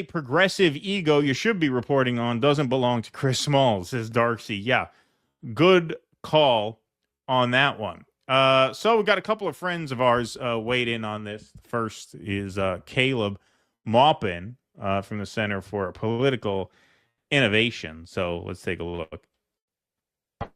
progressive ego you should be reporting on doesn't belong to Chris Smalls, says Darcy. Yeah, good call on that one. So we got a couple of friends of ours weighed in on this. First is Caleb Maupin from the Center for Political Innovation. So let's take a look.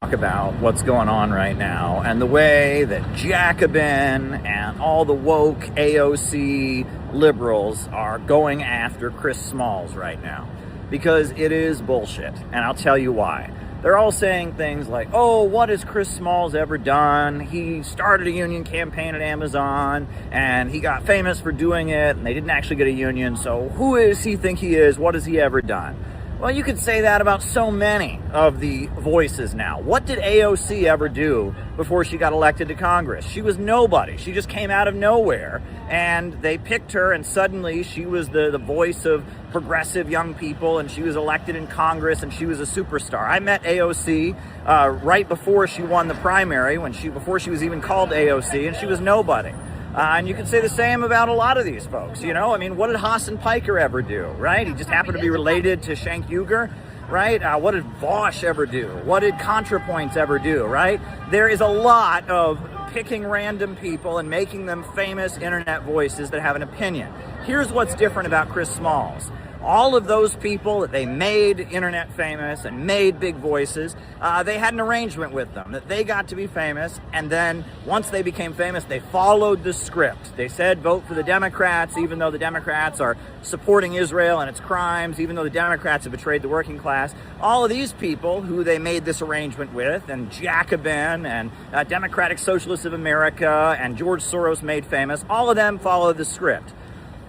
Talk about what's going on right now and the way that Jacobin and all the woke AOC liberals are going after Chris Smalls right now, because it is bullshit, and I'll tell you why. They're all saying things like, oh, what has Chris Smalls ever done? He started a union campaign at Amazon, and he got famous for doing it, and they didn't actually get a union, so who does he think he is? What has he ever done? Well, you could say that about so many of the voices now. What did AOC ever do before she got elected to Congress? She was nobody. She just came out of nowhere, and they picked her, and suddenly she was the voice of progressive young people, and she was elected in Congress, and she was a superstar. I met AOC right before she won the primary, before she was even called AOC, and she was nobody. And you can say the same about a lot of these folks, you know? I mean, what did Hassan Piker ever do, right? He just happened to be related to Cenk Uygur, right? What did Vosh ever do? What did ContraPoints ever do, right? There is a lot of picking random people and making them famous internet voices that have an opinion. Here's what's different about Chris Smalls. All of those people that they made internet famous and made big voices, they had an arrangement with them that they got to be famous, and then once they became famous, they followed the script. They said vote for the Democrats, even though the Democrats are supporting Israel and its crimes, even though the Democrats have betrayed the working class. All of these people who they made this arrangement with, and Jacobin and Democratic Socialists of America and George Soros made famous, all of them followed the script.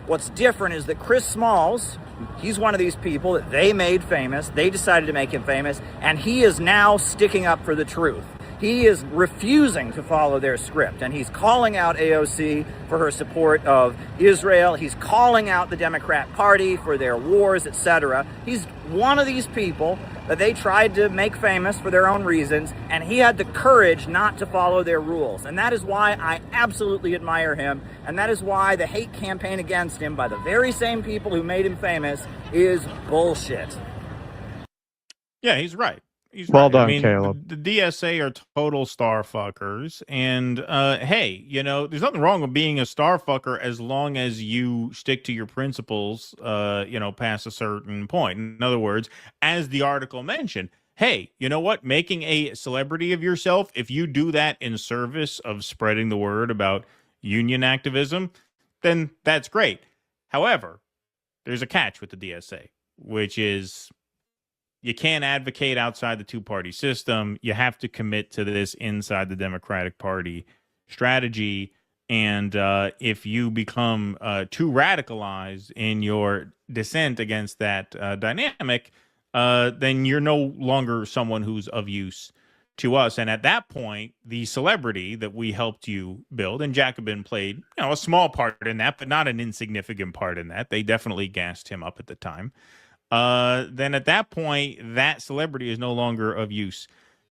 What's different is that Chris Smalls, he's one of these people that they made famous. They decided to make him famous, and he is now sticking up for the truth. He is refusing to follow their script, and he's calling out AOC for her support of Israel. He's calling out the Democrat Party for their wars, etc. He's one of these people that they tried to make famous for their own reasons, and he had the courage not to follow their rules. And that is why I absolutely admire him, and that is why the hate campaign against him by the very same people who made him famous is bullshit. Yeah, he's right. He's well right. done, I mean, Caleb. The DSA are total star fuckers, and hey, you know, there's nothing wrong with being a star fucker as long as you stick to your principles. You know, past a certain point. In other words, as the article mentioned, hey, you know what? Making a celebrity of yourself, if you do that in service of spreading the word about union activism, then that's great. However, there's a catch with the DSA, which is you can't advocate outside the two-party system. You have to commit to this inside the Democratic Party strategy. And if you become too radicalized in your dissent against that dynamic, then you're no longer someone who's of use to us. And at that point, the celebrity that we helped you build, and Jacobin played, you know, a small part in that, but not an insignificant part in that. They definitely gassed him up at the time. Then at that point, that celebrity is no longer of use